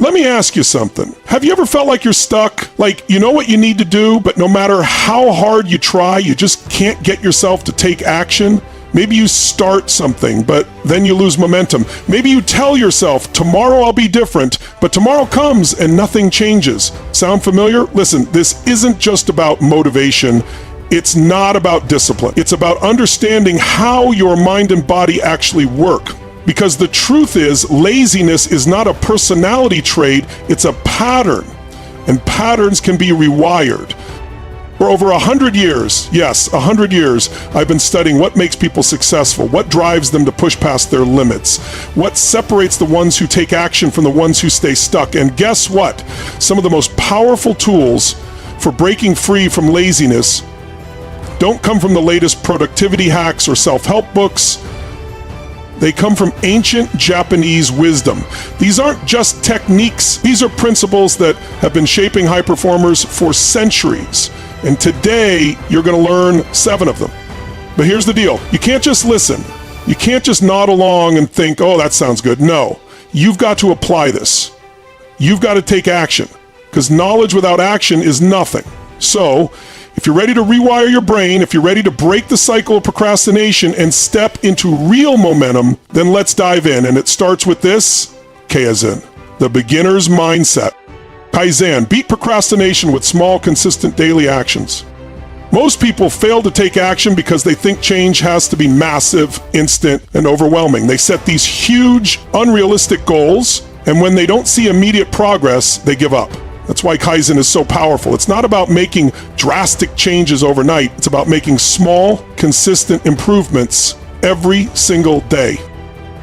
Let me ask you something. Have you ever felt like you're stuck? Like you know what you need to do, but no matter how hard you try, you just can't get yourself to take action? Maybe you start something, but then you lose momentum. Maybe you tell yourself, tomorrow I'll be different, but tomorrow comes and nothing changes. Sound familiar? Listen, this isn't just about motivation. It's not about discipline. It's about understanding how your mind and body actually work. Because the truth is, laziness is not a personality trait, it's a pattern. And patterns can be rewired. For over 100 years, yes, 100 years, I've been studying what makes people successful, what drives them to push past their limits, what separates the ones who take action from the ones who stay stuck. And guess what? Some of the most powerful tools for breaking free from laziness don't come from the latest productivity hacks or self-help books. They come from ancient Japanese wisdom. These aren't just techniques. These are principles that have been shaping high performers for centuries. And today, you're going to learn 7 of them. But here's the deal. You can't just listen. You can't just nod along and think, oh, that sounds good. No, you've got to apply this. You've got to take action, because knowledge without action is nothing. So, if you're ready to rewire your brain, if you're ready to break the cycle of procrastination and step into real momentum, then let's dive in. And it starts with this, Kaizen, the beginner's mindset. Kaizen, beat procrastination with small, consistent daily actions. Most people fail to take action because they think change has to be massive, instant, and overwhelming. They set these huge, unrealistic goals, and when they don't see immediate progress, they give up. That's why Kaizen is so powerful. It's not about making drastic changes overnight. It's about making small, consistent improvements every single day.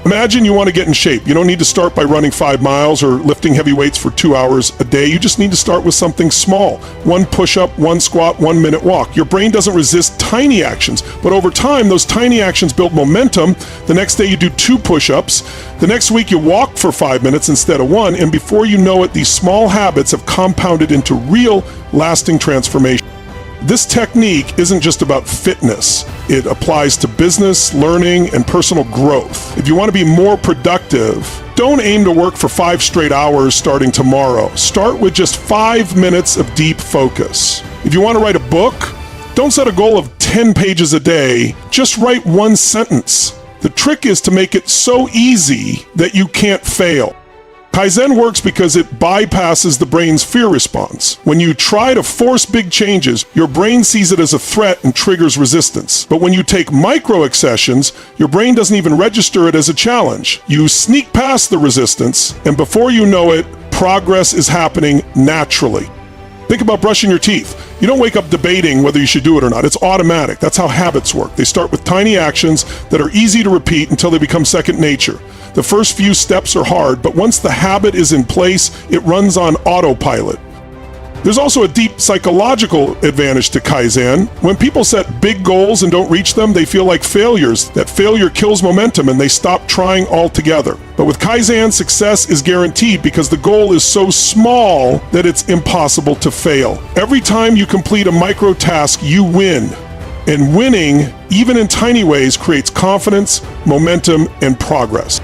Imagine you want to get in shape. You don't need to start by running 5 miles or lifting heavy weights for 2 hours a day. You just need to start with something small. 1 push-up, 1 squat, 1-minute walk. Your brain doesn't resist tiny actions, but over time, those tiny actions build momentum. The next day you do 2 push-ups. The next week you walk for 5 minutes instead of 1, and before you know it, these small habits have compounded into real, lasting transformation. This technique isn't just about fitness. It applies to business, learning, and personal growth. If you want to be more productive, don't aim to work for 5 straight hours starting tomorrow. Start with just 5 minutes of deep focus. If you want to write a book, don't set a goal of 10 pages a day. Just write 1 sentence. The trick is to make it so easy that you can't fail. Kaizen works because it bypasses the brain's fear response. When you try to force big changes, your brain sees it as a threat and triggers resistance. But when you take micro accessions, your brain doesn't even register it as a challenge. You sneak past the resistance, and before you know it, progress is happening naturally. Think about brushing your teeth. You don't wake up debating whether you should do it or not. It's automatic. That's how habits work. They start with tiny actions that are easy to repeat until they become second nature. The first few steps are hard, but once the habit is in place, it runs on autopilot. There's also a deep psychological advantage to Kaizen. When people set big goals and don't reach them, they feel like failures. That failure kills momentum and they stop trying altogether. But with Kaizen, success is guaranteed because the goal is so small that it's impossible to fail. Every time you complete a micro task, you win. And winning, even in tiny ways, creates confidence, momentum, and progress.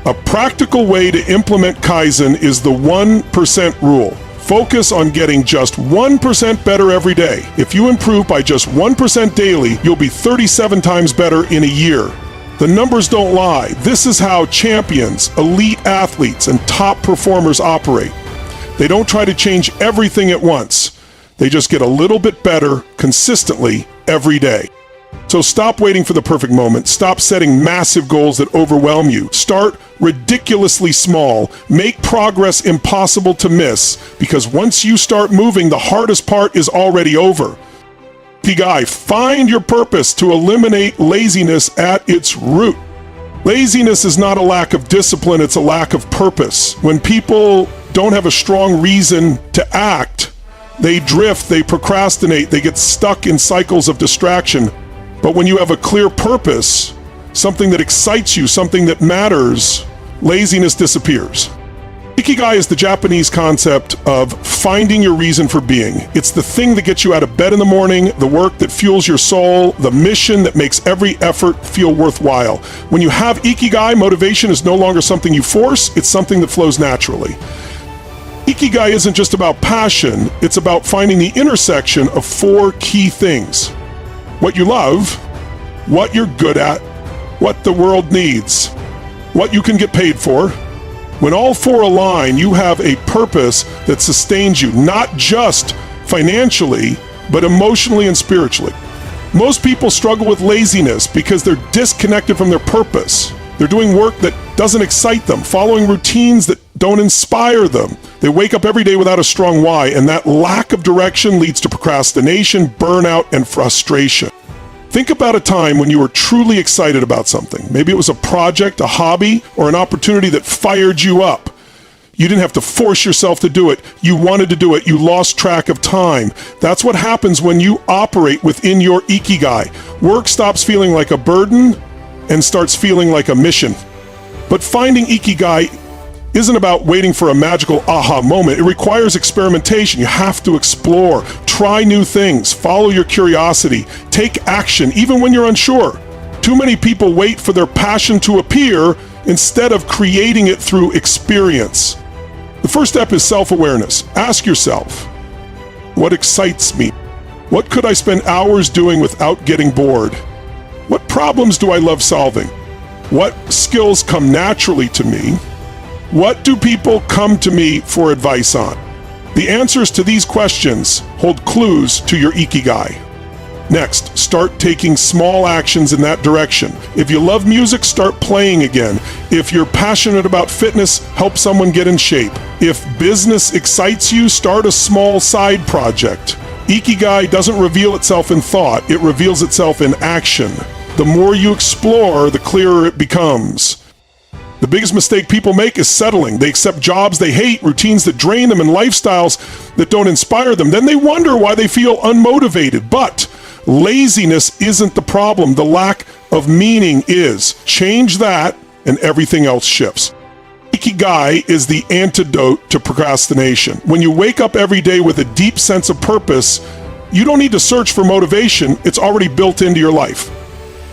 A practical way to implement Kaizen is the 1% rule. Focus on getting just 1% better every day. If you improve by just 1% daily, you'll be 37 times better in a year. The numbers don't lie. This is how champions, elite athletes, and top performers operate. They don't try to change everything at once. They just get a little bit better consistently every day. So stop waiting for the perfect moment. Stop setting massive goals that overwhelm you. Start ridiculously small. Make progress impossible to miss, because once you start moving, the hardest part is already over. Ikigai, find your purpose to eliminate laziness at its root. Laziness is not a lack of discipline, it's a lack of purpose. When people don't have a strong reason to act, they drift, they procrastinate, they get stuck in cycles of distraction. But when you have a clear purpose, something that excites you, something that matters, laziness disappears. Ikigai is the Japanese concept of finding your reason for being. It's the thing that gets you out of bed in the morning, the work that fuels your soul, the mission that makes every effort feel worthwhile. When you have Ikigai, motivation is no longer something you force, it's something that flows naturally. Ikigai isn't just about passion, it's about finding the intersection of 4 key things. What you love, what you're good at, what the world needs, what you can get paid for. When all 4 align, you have a purpose that sustains you, not just financially, but emotionally and spiritually. Most people struggle with laziness because they're disconnected from their purpose. They're doing work that doesn't excite them, following routines that don't inspire them. They wake up every day without a strong why, and that lack of direction leads to procrastination, burnout, and frustration. Think about a time when you were truly excited about something. Maybe it was a project, a hobby, or an opportunity that fired you up. You didn't have to force yourself to do it. You wanted to do it. You lost track of time. That's what happens when you operate within your Ikigai. Work stops feeling like a burden and starts feeling like a mission. But finding Ikigai isn't about waiting for a magical aha moment. It requires experimentation. You have to explore, try new things, follow your curiosity, take action, even when you're unsure. Too many people wait for their passion to appear instead of creating it through experience. The first step is self-awareness. Ask yourself, what excites me? What could I spend hours doing without getting bored? What problems do I love solving? What skills come naturally to me? What do people come to me for advice on? The answers to these questions hold clues to your Ikigai. Next, start taking small actions in that direction. If you love music, start playing again. If you're passionate about fitness, help someone get in shape. If business excites you, start a small side project. Ikigai doesn't reveal itself in thought, it reveals itself in action. The more you explore, the clearer it becomes. The biggest mistake people make is settling. They accept jobs they hate, routines that drain them, and lifestyles that don't inspire them. Then they wonder why they feel unmotivated. But laziness isn't the problem. The lack of meaning is. Change that, and everything else shifts. Ikigai is the antidote to procrastination. When you wake up every day with a deep sense of purpose, you don't need to search for motivation. It's already built into your life.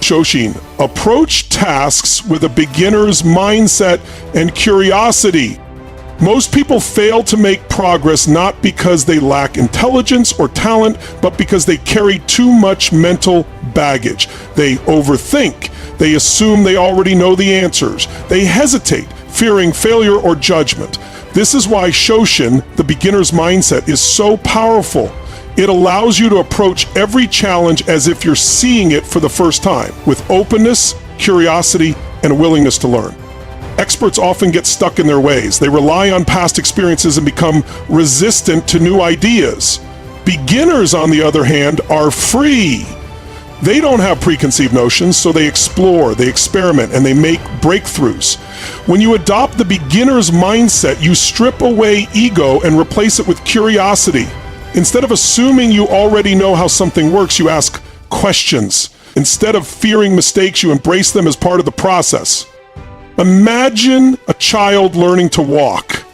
Shoshin, approach tasks with a beginner's mindset and curiosity. Most people fail to make progress not because they lack intelligence or talent, but because they carry too much mental baggage. They overthink. They assume they already know the answers. They hesitate, fearing failure or judgment. This is why Shoshin, the beginner's mindset, is so powerful. It allows you to approach every challenge as if you're seeing it for the first time, with openness, curiosity, and a willingness to learn. Experts often get stuck in their ways. They rely on past experiences and become resistant to new ideas. Beginners, on the other hand, are free. They don't have preconceived notions, so they explore, they experiment, and they make breakthroughs. When you adopt the beginner's mindset, you strip away ego and replace it with curiosity. Instead of assuming you already know how something works, you ask questions. Instead of fearing mistakes, you embrace them as part of the process. Imagine a child learning to walk.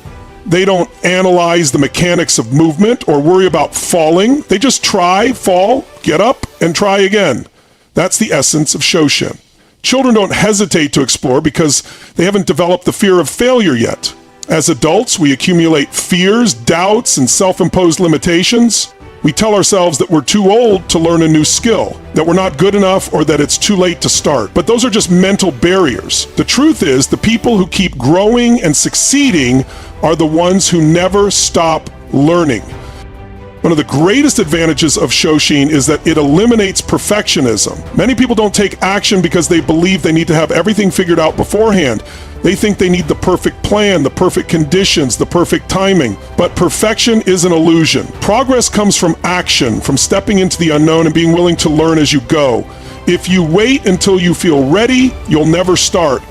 They don't analyze the mechanics of movement or worry about falling. They just try, fall, get up, and try again. That's the essence of Shoshin. Children don't hesitate to explore because they haven't developed the fear of failure yet. As adults, we accumulate fears, doubts, and self-imposed limitations. We tell ourselves that we're too old to learn a new skill, that we're not good enough, or that it's too late to start. But those are just mental barriers. The truth is, the people who keep growing and succeeding are the ones who never stop learning. One of the greatest advantages of Shoshin is that it eliminates perfectionism. Many people don't take action because they believe they need to have everything figured out beforehand. They think they need the perfect plan, the perfect conditions, the perfect timing. But perfection is an illusion. Progress comes from action, from stepping into the unknown and being willing to learn as you go. If you wait until you feel ready, you'll never start.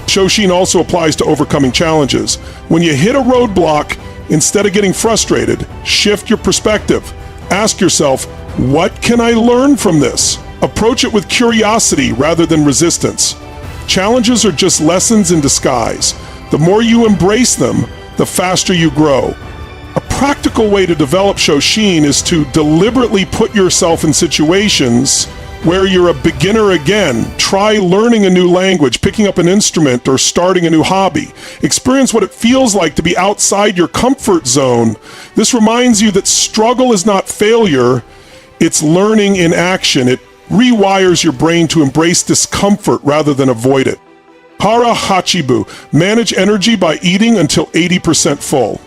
Shoshin also applies to overcoming challenges. When you hit a roadblock, instead of getting frustrated, shift your perspective. Ask yourself, what can I learn from this? Approach it with curiosity rather than resistance. Challenges are just lessons in disguise. The more you embrace them, the faster you grow. A practical way to develop Shoshin is to deliberately put yourself in situations where you're a beginner again. Try learning a new language, picking up an instrument, or starting a new hobby. Experience what it feels like to be outside your comfort zone. This reminds you that struggle is not failure, it's learning in action. It rewires your brain to embrace discomfort rather than avoid it. Hara Hachibu, manage energy by eating until 80% full.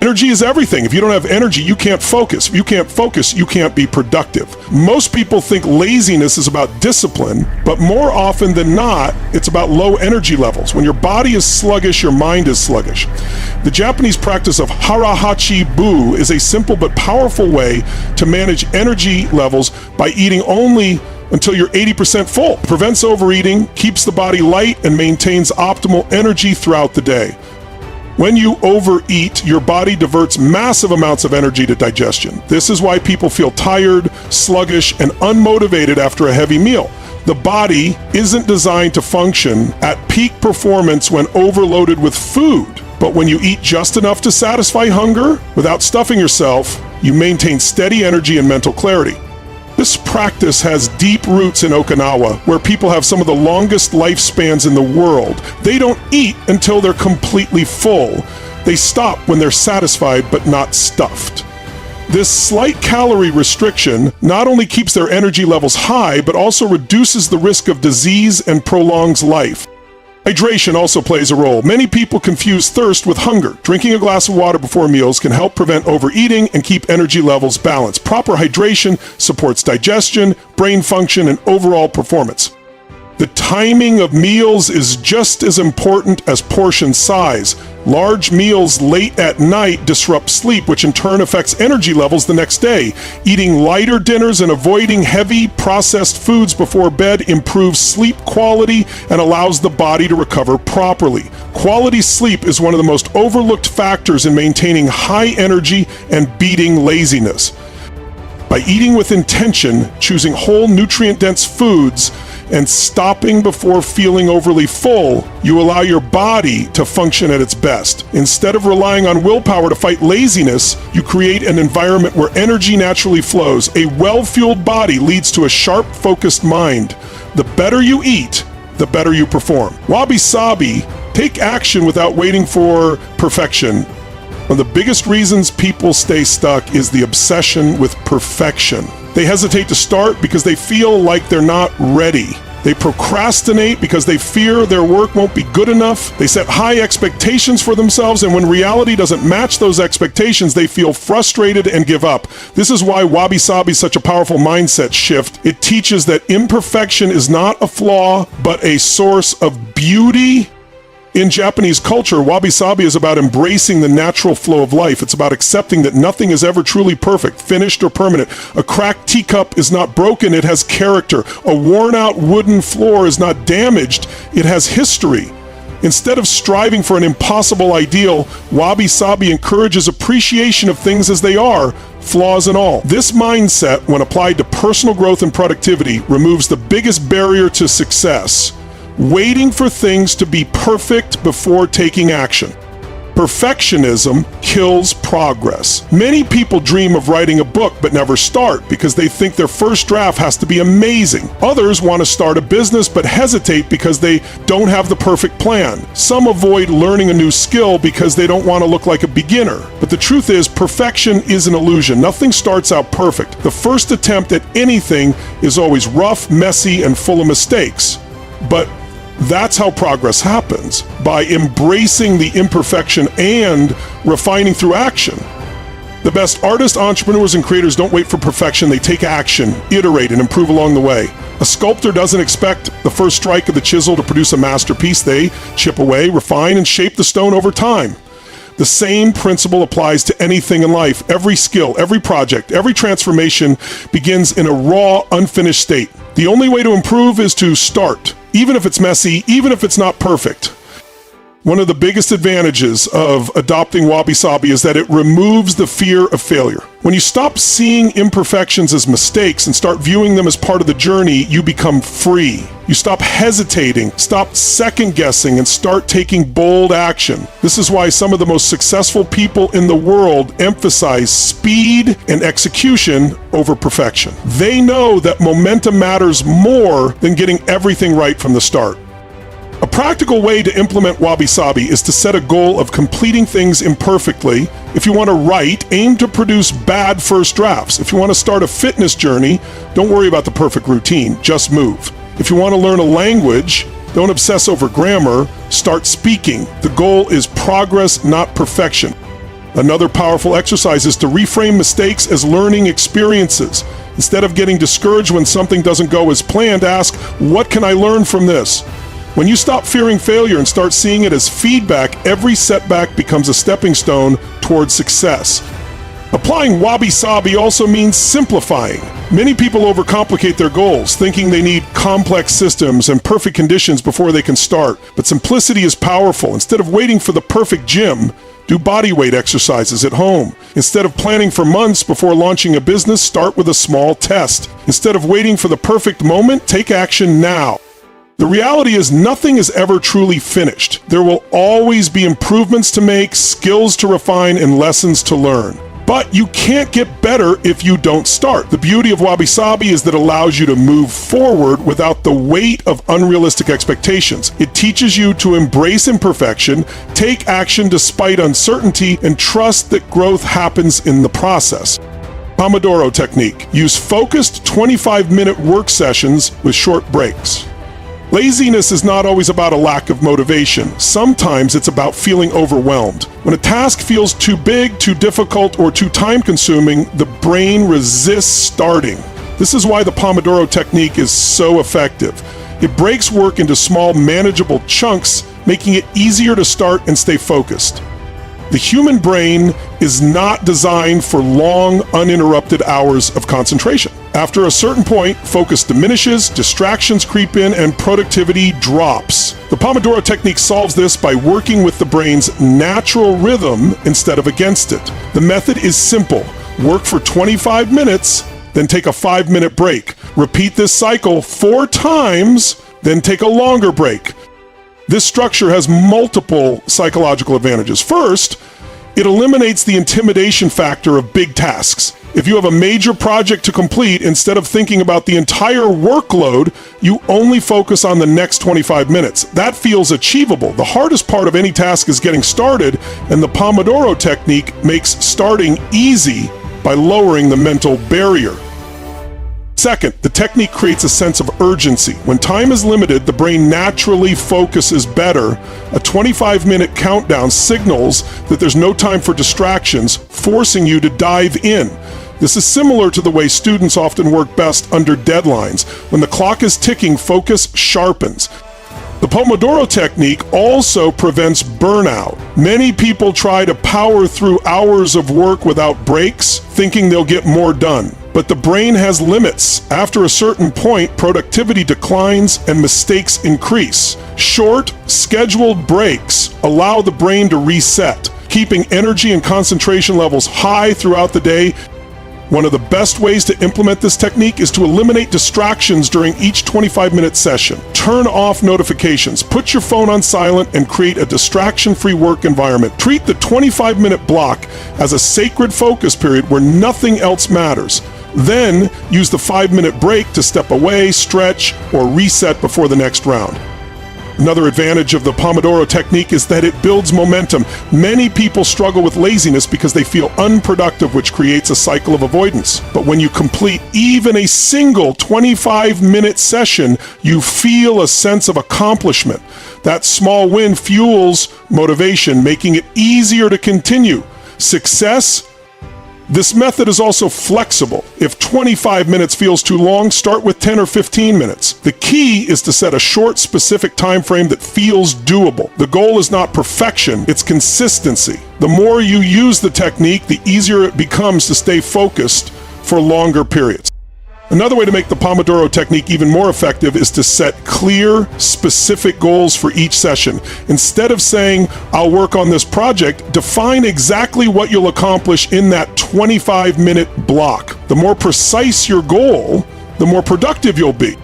Energy is everything. If you don't have energy, you can't focus. If you can't focus, you can't be productive. Most people think laziness is about discipline, but more often than not, it's about low energy levels. When your body is sluggish, your mind is sluggish. The Japanese practice of hara-hachi-bu is a simple but powerful way to manage energy levels by eating only until you're 80% full. It prevents overeating, keeps the body light, and maintains optimal energy throughout the day. When you overeat, your body diverts massive amounts of energy to digestion. This is why people feel tired, sluggish, and unmotivated after a heavy meal. The body isn't designed to function at peak performance when overloaded with food. But when you eat just enough to satisfy hunger, without stuffing yourself, you maintain steady energy and mental clarity. This practice has deep roots in Okinawa, where people have some of the longest lifespans in the world. They don't eat until they're completely full. They stop when they're satisfied but not stuffed. This slight calorie restriction not only keeps their energy levels high, but also reduces the risk of disease and prolongs life. Hydration also plays a role. Many people confuse thirst with hunger. Drinking a glass of water before meals can help prevent overeating and keep energy levels balanced. Proper hydration supports digestion, brain function, and overall performance. The timing of meals is just as important as portion size. Large meals late at night disrupt sleep, which in turn affects energy levels the next day. Eating lighter dinners and avoiding heavy processed foods before bed improves sleep quality and allows the body to recover properly. Quality sleep is one of the most overlooked factors in maintaining high energy and beating laziness. By eating with intention, choosing whole nutrient-dense foods, and stopping before feeling overly full, you allow your body to function at its best. Instead of relying on willpower to fight laziness, you create an environment where energy naturally flows. A well-fueled body leads to a sharp, focused mind. The better you eat, the better you perform. Wabi-Sabi, take action without waiting for perfection. One of the biggest reasons people stay stuck is the obsession with perfection. They hesitate to start because they feel like they're not ready. They procrastinate because they fear their work won't be good enough. They set high expectations for themselves, and when reality doesn't match those expectations, they feel frustrated and give up. This is why Wabi-Sabi is such a powerful mindset shift. It teaches that imperfection is not a flaw, but a source of beauty. In Japanese culture, Wabi-Sabi is about embracing the natural flow of life. It's about accepting that nothing is ever truly perfect, finished, or permanent. A cracked teacup is not broken, it has character. A worn-out wooden floor is not damaged, it has history. Instead of striving for an impossible ideal, Wabi-Sabi encourages appreciation of things as they are, flaws and all. This mindset, when applied to personal growth and productivity, removes the biggest barrier to success: waiting for things to be perfect before taking action. Perfectionism kills progress. Many people dream of writing a book but never start because they think their first draft has to be amazing. Others want to start a business but hesitate because they don't have the perfect plan. Some avoid learning a new skill because they don't want to look like a beginner. But the truth is, perfection is an illusion. Nothing starts out perfect. The first attempt at anything is always rough, messy, and full of mistakes. But that's how progress happens, by embracing the imperfection and refining through action. The best artists, entrepreneurs, and creators don't wait for perfection. They take action, iterate, and improve along the way. A sculptor doesn't expect the first strike of the chisel to produce a masterpiece. They chip away, refine, and shape the stone over time. The same principle applies to anything in life. Every skill, every project, every transformation begins in a raw, unfinished state. The only way to improve is to start, even if it's messy, even if it's not perfect. One of the biggest advantages of adopting Wabi-Sabi is that it removes the fear of failure. When you stop seeing imperfections as mistakes and start viewing them as part of the journey, you become free. You stop hesitating, stop second-guessing, and start taking bold action. This is why some of the most successful people in the world emphasize speed and execution over perfection. They know that momentum matters more than getting everything right from the start. A practical way to implement Wabi-Sabi is to set a goal of completing things imperfectly. If you want to write, aim to produce bad first drafts. If you want to start a fitness journey, don't worry about the perfect routine, just move. If you want to learn a language, don't obsess over grammar, start speaking. The goal is progress, not perfection. Another powerful exercise is to reframe mistakes as learning experiences. Instead of getting discouraged when something doesn't go as planned, ask, what can I learn from this? When you stop fearing failure and start seeing it as feedback, every setback becomes a stepping stone towards success. Applying Wabi-Sabi also means simplifying. Many people overcomplicate their goals, thinking they need complex systems and perfect conditions before they can start. But simplicity is powerful. Instead of waiting for the perfect gym, do body weight exercises at home. Instead of planning for months before launching a business, start with a small test. Instead of waiting for the perfect moment, take action now. The reality is nothing is ever truly finished. There will always be improvements to make, skills to refine, and lessons to learn. But you can't get better if you don't start. The beauty of Wabi-Sabi is that it allows you to move forward without the weight of unrealistic expectations. It teaches you to embrace imperfection, take action despite uncertainty, and trust that growth happens in the process. Pomodoro technique. Use focused 25-minute work sessions with short breaks. Laziness is not always about a lack of motivation. Sometimes it's about feeling overwhelmed. When a task feels too big, too difficult, or too time-consuming, the brain resists starting. This is why the Pomodoro technique is so effective. It breaks work into small, manageable chunks, making it easier to start and stay focused. The human brain is not designed for long, uninterrupted hours of concentration. After a certain point, focus diminishes, distractions creep in, and productivity drops. The Pomodoro technique solves this by working with the brain's natural rhythm instead of against it. The method is simple. Work for 25 minutes, then take a 5-minute break. Repeat this cycle 4 times, then take a longer break. This structure has multiple psychological advantages. First, it eliminates the intimidation factor of big tasks. If you have a major project to complete, instead of thinking about the entire workload, you only focus on the next 25 minutes. That feels achievable. The hardest part of any task is getting started, and the Pomodoro technique makes starting easy by lowering the mental barrier. Second, the technique creates a sense of urgency. When time is limited, the brain naturally focuses better. A 25-minute countdown signals that there's no time for distractions, forcing you to dive in. This is similar to the way students often work best under deadlines. When the clock is ticking, focus sharpens. The Pomodoro technique also prevents burnout. Many people try to power through hours of work without breaks, thinking they'll get more done. But the brain has limits. After a certain point, productivity declines and mistakes increase. Short, scheduled breaks allow the brain to reset, keeping energy and concentration levels high throughout the day. One of the best ways to implement this technique is to eliminate distractions during each 25-minute session. Turn off notifications, put your phone on silent, and create a distraction-free work environment. Treat the 25-minute block as a sacred focus period where nothing else matters. Then use the 5-minute break to step away, stretch, or reset before the next round. Another advantage of the Pomodoro technique is that it builds momentum. Many people struggle with laziness because they feel unproductive, which creates a cycle of avoidance. But when you complete even a single 25-minute session, you feel a sense of accomplishment. That small win fuels motivation, making it easier to continue. Success. This method is also flexible. If 25 minutes feels too long, start with 10 or 15 minutes. The key is to set a short, specific time frame that feels doable. The goal is not perfection, it's consistency. The more you use the technique, the easier it becomes to stay focused for longer periods. Another way to make the Pomodoro technique even more effective is to set clear, specific goals for each session. Instead of saying, I'll work on this project, define exactly what you'll accomplish in that 25-minute block. The more precise your goal, the more productive you'll be.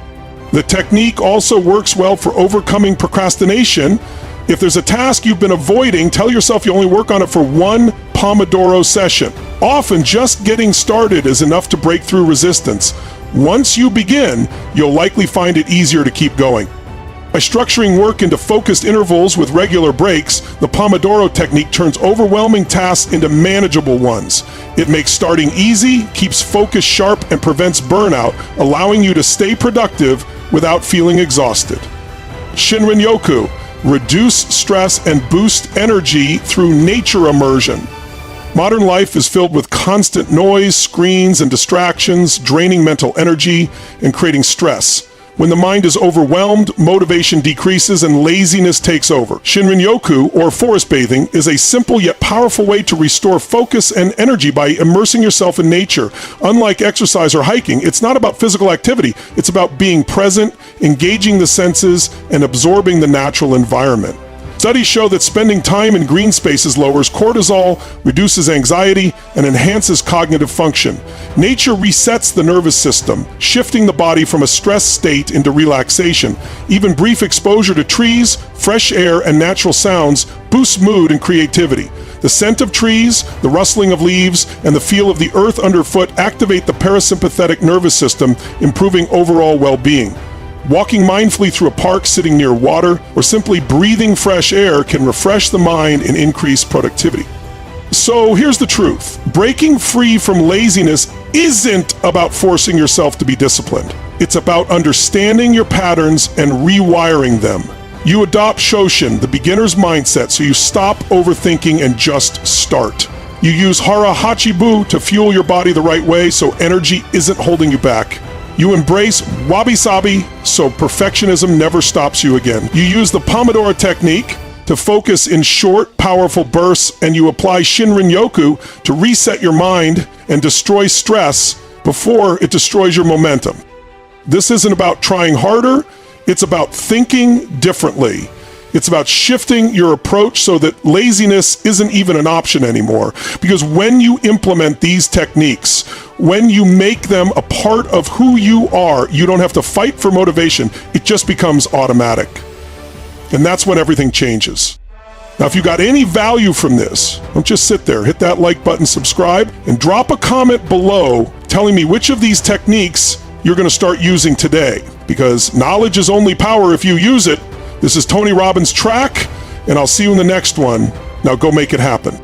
The technique also works well for overcoming procrastination. If there's a task you've been avoiding, tell yourself you only work on it for one Pomodoro session. Often, just getting started is enough to break through resistance. Once you begin, you'll likely find it easier to keep going. By structuring work into focused intervals with regular breaks, the Pomodoro technique turns overwhelming tasks into manageable ones. It makes starting easy, keeps focus sharp, and prevents burnout, allowing you to stay productive without feeling exhausted. Shinrin-yoku, reduce stress and boost energy through nature immersion. Modern life is filled with constant noise, screens, and distractions, draining mental energy and creating stress. When the mind is overwhelmed, motivation decreases and laziness takes over. Shinrin-yoku, or forest bathing, is a simple yet powerful way to restore focus and energy by immersing yourself in nature. Unlike exercise or hiking, it's not about physical activity. It's about being present, engaging the senses, and absorbing the natural environment. Studies show that spending time in green spaces lowers cortisol, reduces anxiety, and enhances cognitive function. Nature resets the nervous system, shifting the body from a stressed state into relaxation. Even brief exposure to trees, fresh air, and natural sounds boosts mood and creativity. The scent of trees, the rustling of leaves, and the feel of the earth underfoot activate the parasympathetic nervous system, improving overall well-being. Walking mindfully through a park, sitting near water, or simply breathing fresh air can refresh the mind and increase productivity. So here's the truth. Breaking free from laziness isn't about forcing yourself to be disciplined. It's about understanding your patterns and rewiring them. You adopt Shoshin, the beginner's mindset, so you stop overthinking and just start. You use Hara Hachibu to fuel your body the right way so energy isn't holding you back. You embrace Wabi-Sabi so perfectionism never stops you again. You use the Pomodoro technique to focus in short, powerful bursts, and you apply Shinrin-yoku to reset your mind and destroy stress before it destroys your momentum. This isn't about trying harder, it's about thinking differently. It's about shifting your approach so that laziness isn't even an option anymore. Because when you implement these techniques, when you make them a part of who you are, you don't have to fight for motivation. It just becomes automatic. And that's when everything changes. Now, if you got any value from this, don't just sit there. Hit that like button, subscribe, and drop a comment below telling me which of these techniques you're going to start using today. Because knowledge is only power if you use it. This is Tony Robbins' Track, and I'll see you in the next one. Now go make it happen.